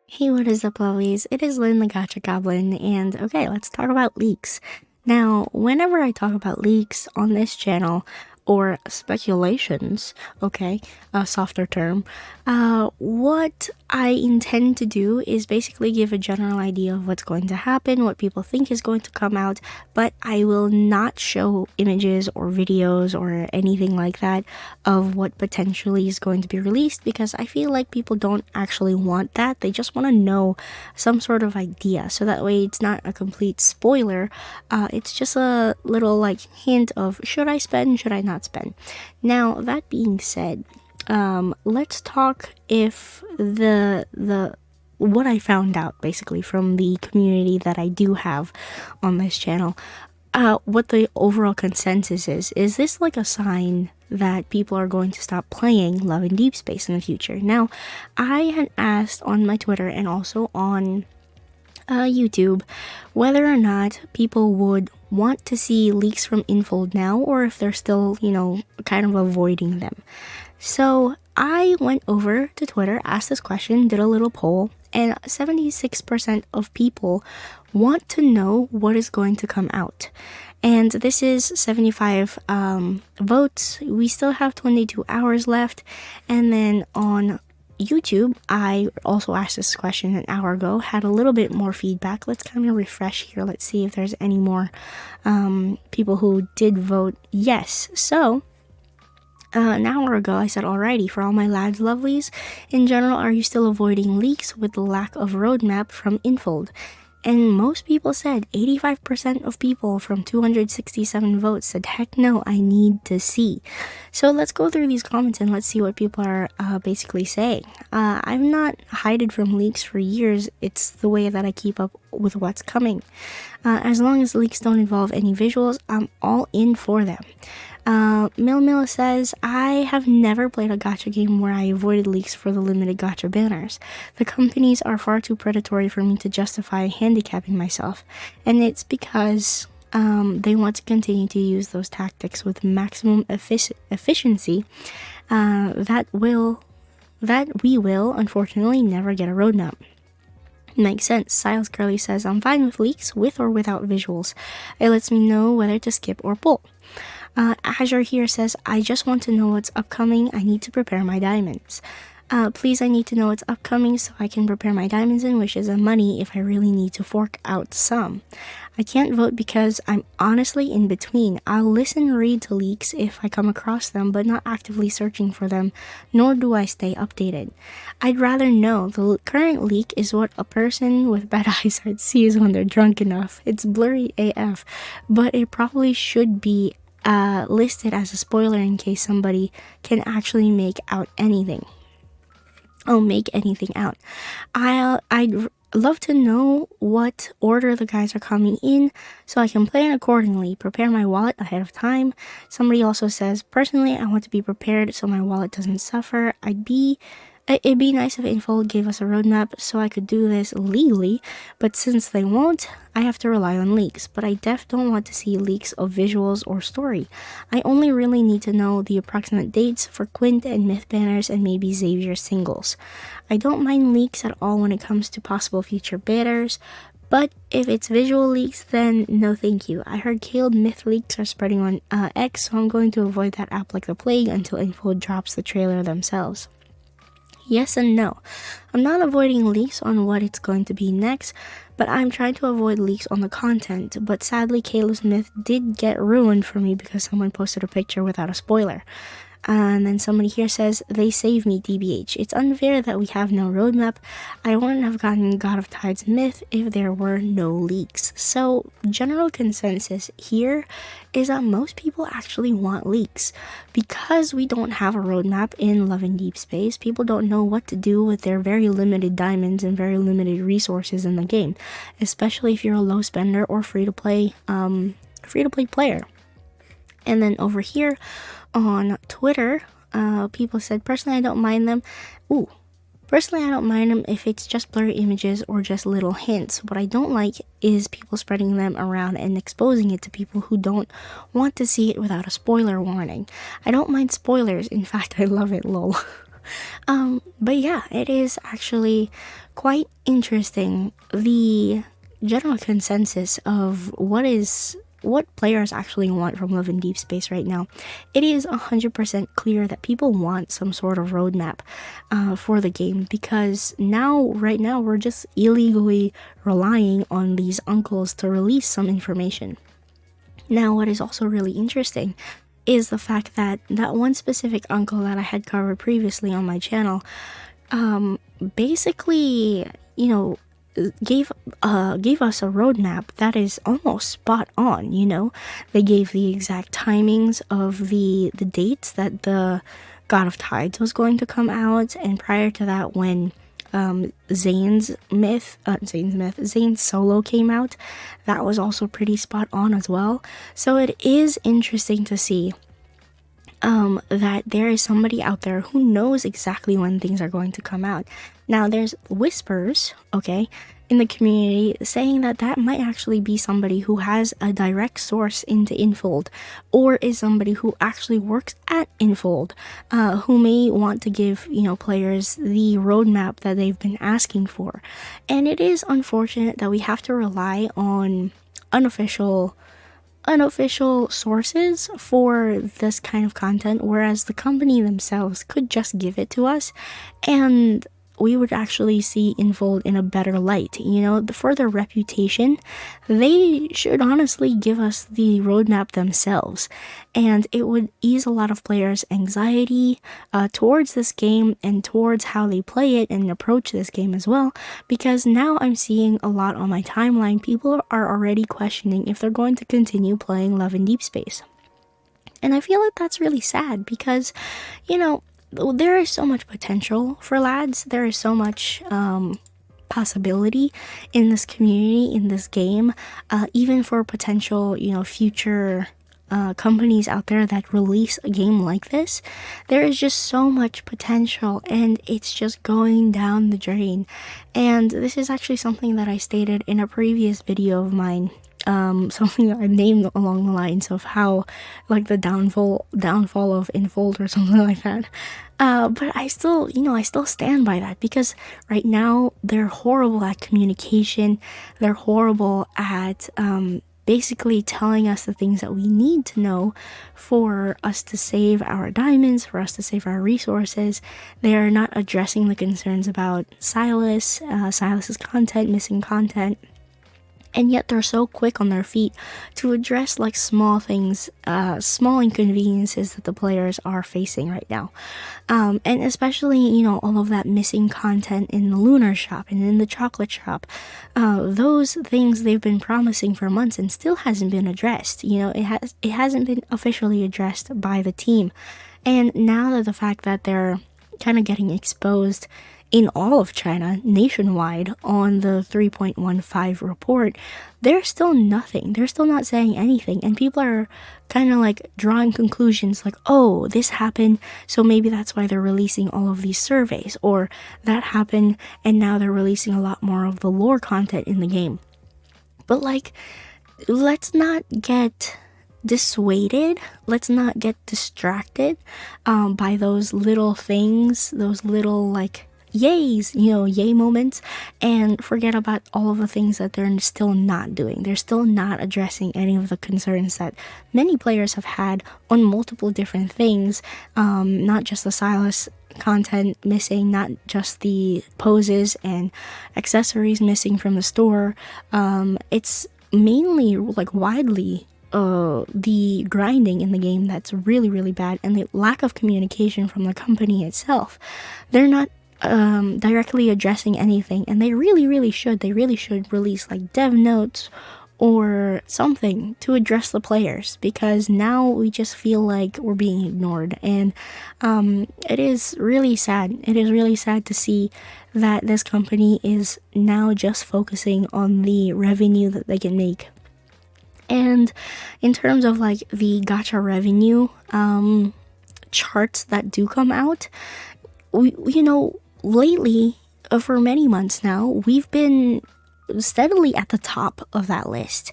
Hey, what is up, lovelies? It is Lynn the Gacha Goblin, and okay, let's talk about leaks. Now, whenever I talk about leaks on this channel, or speculations, okay, a softer term, what I intend to do is basically give a general idea of what's going to happen, what people think is going to come out, but I will not show images or videos or anything like that of what potentially is going to be released because I feel like people don't actually want that. They just want to know some sort of idea, so that way it's not a complete spoiler. It's just a little like hint of should I spend, should I not spend. Now that being said, let's talk if the what I found out basically from the community that I do have on this channel. What the overall consensus is this like a sign that people are going to stop playing Love and Deepspace in the future? Now, I had asked on my Twitter and also on YouTube whether or not people would want to see leaks from Infold now, or if they're still, kind of avoiding them. So I went over to Twitter, asked this question, did a little poll, and 76% of people want to know what is going to come out. And this is 75 votes. We still have 22 hours left. And then on YouTube, I also asked this question an hour ago, had a little bit more feedback. Let's kind of refresh here. Let's see if there's any more people who did vote yes. So, an hour ago, I said, alrighty, for all my lads lovelies, in general, are you still avoiding leaks with the lack of roadmap from Infold? And most people said, 85% of people from 267 votes said, heck no, I need to see. So let's go through these comments and let's see what people are basically saying. I'm not hiding from leaks for years. It's the way that I keep up with what's coming. As long as leaks don't involve any visuals, I'm all in for them. Mil says, I have never played a gacha game where I avoided leaks for the limited gacha banners. The companies are far too predatory for me to justify handicapping myself, and it's because they want to continue to use those tactics with maximum efficiency that we will, unfortunately, never get a roadmap. Makes sense. Siles Curly says, I'm fine with leaks, with or without visuals. It lets me know whether to skip or pull. Azure here says, I just want to know what's upcoming. I need to prepare my diamonds. Please, I need to know what's upcoming so I can prepare my diamonds and wishes and money if I really need to fork out some. I can't vote because I'm honestly in between. I'll listen and read to leaks if I come across them, but not actively searching for them, nor do I stay updated. I'd rather know. The current leak is what a person with bad eyesight sees when they're drunk enough. It's blurry AF, but it probably should be listed as a spoiler in case somebody can actually make out anything. Make anything out. I'd love to know what order the guys are coming in so I can plan accordingly, prepare my wallet ahead of time. Somebody also says, personally, I want to be prepared so my wallet doesn't suffer. It'd be nice if Infold gave us a roadmap so I could do this legally, but since they won't, I have to rely on leaks. But I don't want to see leaks of visuals or story. I only really need to know the approximate dates for Quint and Myth banners and maybe Xavier singles. I don't mind leaks at all when it comes to possible future banners, but if it's visual leaks, then no thank you. I heard Kaled Myth leaks are spreading on X, so I'm going to avoid that app like the plague until Infold drops the trailer themselves. Yes and no. I'm not avoiding leaks on what it's going to be next, but I'm trying to avoid leaks on the content. But sadly, Caleb's myth did get ruined for me because someone posted a picture without a spoiler. And then somebody here says, they save me, DBH. It's unfair that we have no roadmap. I wouldn't have gotten God of Tides myth if there were no leaks. So, general consensus here is that most people actually want leaks. Because we don't have a roadmap in Love and Deepspace, people don't know what to do with their very limited diamonds and very limited resources in the game. Especially if you're a low spender or free-to-play player. And then over here on Twitter, people said, personally, I don't mind them. Personally, I don't mind them if it's just blurry images or just little hints. What I don't like is people spreading them around and exposing it to people who don't want to see it without a spoiler warning. I don't mind spoilers. In fact, I love it, lol. But yeah, it is actually quite interesting, the general consensus of what players actually want from Love in Deep Space right now. It is 100% clear that people want some sort of roadmap for the game, because right now, we're just illegally relying on these uncles to release some information. Now, what is also really interesting is the fact that that one specific uncle that I had covered previously on my channel, basically, gave us a roadmap that is almost spot on. They gave the exact timings of the dates that the God of Tides was going to come out, and prior to that, when Zane's solo came out, that was also pretty spot on as well. So it is interesting to see that there is somebody out there who knows exactly when things are going to come out. Now, there's whispers, okay, in the community saying that that might actually be somebody who has a direct source into Infold, or is somebody who actually works at Infold, who may want to give, players the roadmap that they've been asking for. And it is unfortunate that we have to rely on unofficial sources for this kind of content, whereas the company themselves could just give it to us, and we would actually see Infold in a better light. For their reputation, they should honestly give us the roadmap themselves, and it would ease a lot of players' anxiety towards this game and towards how they play it and approach this game as well, because now I'm seeing a lot on my timeline. People are already questioning if they're going to continue playing Love in Deep Space. And I feel like that's really sad, because, there is so much potential for lads. There is so much possibility in this community, in this game, even for potential, future companies out there that release a game like this. There is just so much potential, and it's just going down the drain. And this is actually something that I stated in a previous video of mine. Something I named along the lines of how, like, the downfall of Infold or something like that. But I still stand by that, because right now they're horrible at communication. They're horrible at basically telling us the things that we need to know for us to save our diamonds, for us to save our resources. They are not addressing the concerns about Silas's content, missing content. And yet they're so quick on their feet to address like small things, small inconveniences that the players are facing right now. And especially, all of that missing content in the lunar shop and in the chocolate shop. Those things they've been promising for months and still hasn't been addressed. It hasn't been officially addressed by the team. And now that the fact that they're kind of getting exposed in all of China, nationwide, on the 3.15 report, there's still nothing. They're still not saying anything. And people are kind of like drawing conclusions like, oh, this happened, so maybe that's why they're releasing all of these surveys. Or that happened, and now they're releasing a lot more of the lore content in the game. But let's not get dissuaded, let's not get distracted by those little things, those little yay moments, and forget about all of the things that they're still not doing. They're still not addressing any of the concerns that many players have had on multiple different things, not just the Silas content missing, not just the poses and accessories missing from the store. It's mainly widely the grinding in the game that's really, really bad, and the lack of communication from the company itself. They're not directly addressing anything, and they really should release dev notes or something to address the players, because now we just feel like we're being ignored. And it is really sad to see that this company is now just focusing on the revenue that they can make. And in terms of the gacha revenue charts that do come out, lately, for many months now, we've been steadily at the top of that list.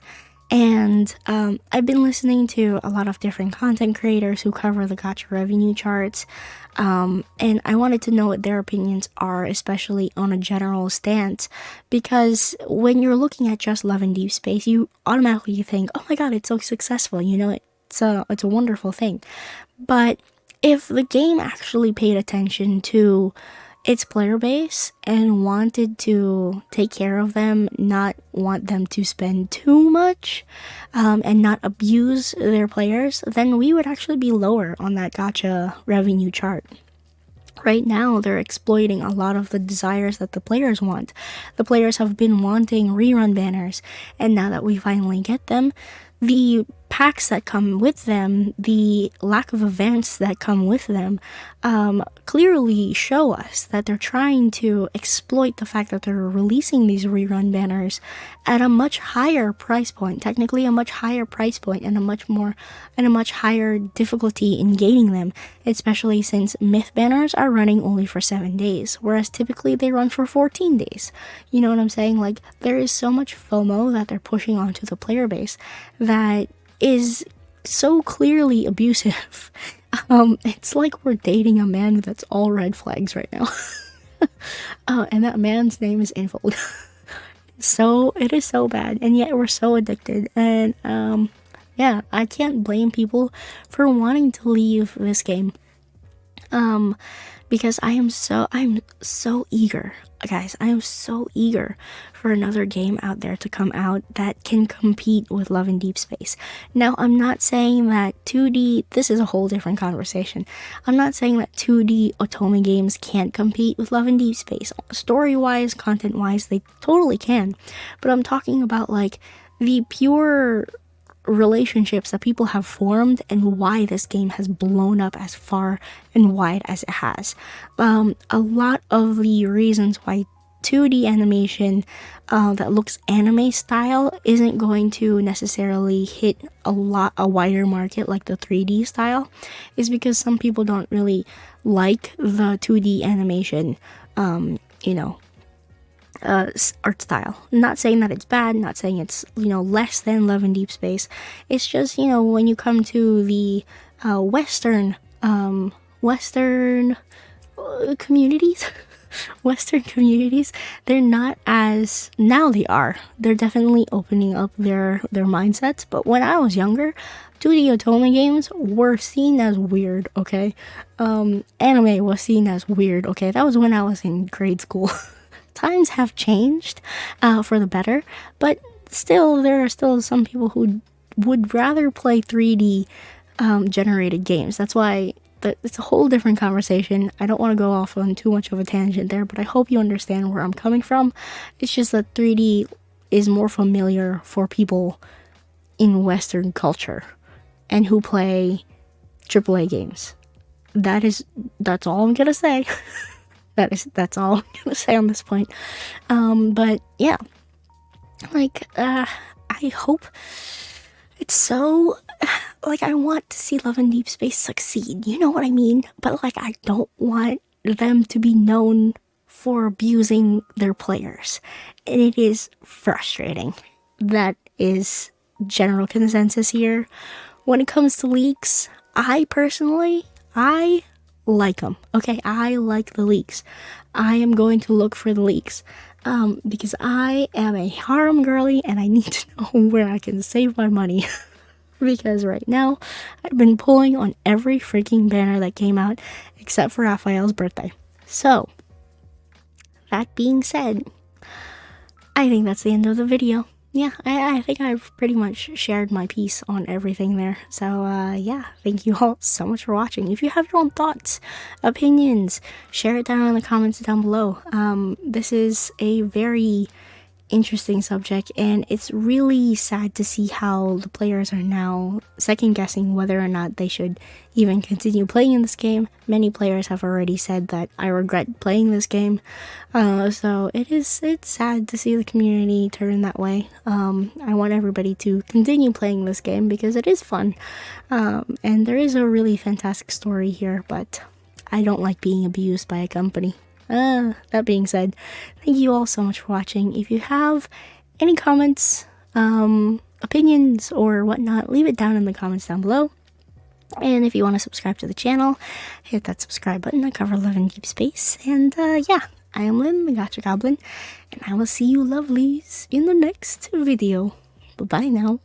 And I've been listening to a lot of different content creators who cover the Gacha revenue charts. And I wanted to know what their opinions are, especially on a general stance, because when you're looking at just Love and Deepspace, you automatically think, oh my god, it's so successful, you know, it's a wonderful thing. But if the game actually paid attention to its player base and wanted to take care of them, not want them to spend too much, and not abuse their players, then we would actually be lower on that Gacha revenue chart. Right now, they're exploiting a lot of the desires that the players want. The players have been wanting rerun banners, and now that we finally get them, the packs that come with them, the lack of events that come with them, clearly show us that they're trying to exploit the fact that they're releasing these rerun banners at a much higher price point, technically a much higher price point, and a much higher difficulty in gaining them, especially since myth banners are running only for 7 days, whereas typically they run for 14 days. You know what I'm saying? Like, there is so much FOMO that they're pushing onto the player base that is so clearly abusive. It's like we're dating a man that's all red flags right now. And that man's name is Infold. So it is so bad, and yet we're so addicted. And yeah, I can't blame people for wanting to leave this game. Because I'm so eager, guys. I am so eager for another game out there to come out that can compete with Love and Deepspace. Now, I'm not saying that 2D, this is a whole different conversation. I'm not saying that 2D otome games can't compete with Love and Deepspace. Story-wise, content-wise, they totally can. But I'm talking about, like, the pure relationships that people have formed and why this game has blown up as far and wide as it has. A lot of the reasons why 2D animation that looks anime style isn't going to necessarily hit a wider market like the 3D style is because some people don't really like the 2D animation, art style. Not saying that it's bad, not saying it's, less than Love and Deepspace. It's just, when you come to the Western communities, Western communities, they're not as, now they are. They're definitely opening up their mindsets. But when I was younger, 2D otome games were seen as weird, okay? Anime was seen as weird, okay? That was when I was in grade school. Times have changed for the better, but still, there are still some people who would rather play 3D generated games. That's why it's a whole different conversation. I don't want to go off on too much of a tangent there, but I hope you understand where I'm coming from. It's just that 3D is more familiar for people in Western culture and who play AAA games. That's all I'm gonna say. That's all I'm gonna say on this point. But yeah, like, I hope it's so, like, I want to see Love and Deepspace succeed, you know what I mean? But, like, I don't want them to be known for abusing their players. And it is frustrating. That is general consensus here. When it comes to leaks, I like them. Okay, I like the leaks. I am going to look for the leaks because I am a harem girly and I need to know where I can save my money. Because right now, I've been pulling on every freaking banner that came out except for Raphael's birthday. So, that being said, I think that's the end of the video. Yeah, I think I've pretty much shared my piece on everything there. So, yeah, thank you all so much for watching. If you have your own thoughts, opinions, share it down in the comments down below. This is a very interesting subject, and it's really sad to see how the players are now second guessing whether or not they should even continue playing in this game. Many players have already said that I regret playing this game, so it's sad to see the community turn that way. I want everybody to continue playing this game because it is fun, and there is a really fantastic story here, but I don't like being abused by a company. That being said, thank you all so much for watching. If you have any comments, opinions or whatnot, leave it down in the comments down below. And if you want to subscribe to the channel, hit that subscribe button. I cover love in deep space. And yeah, I am Lynn, the Gacha Goblin, and I will see you lovelies in the next video. Bye-bye now.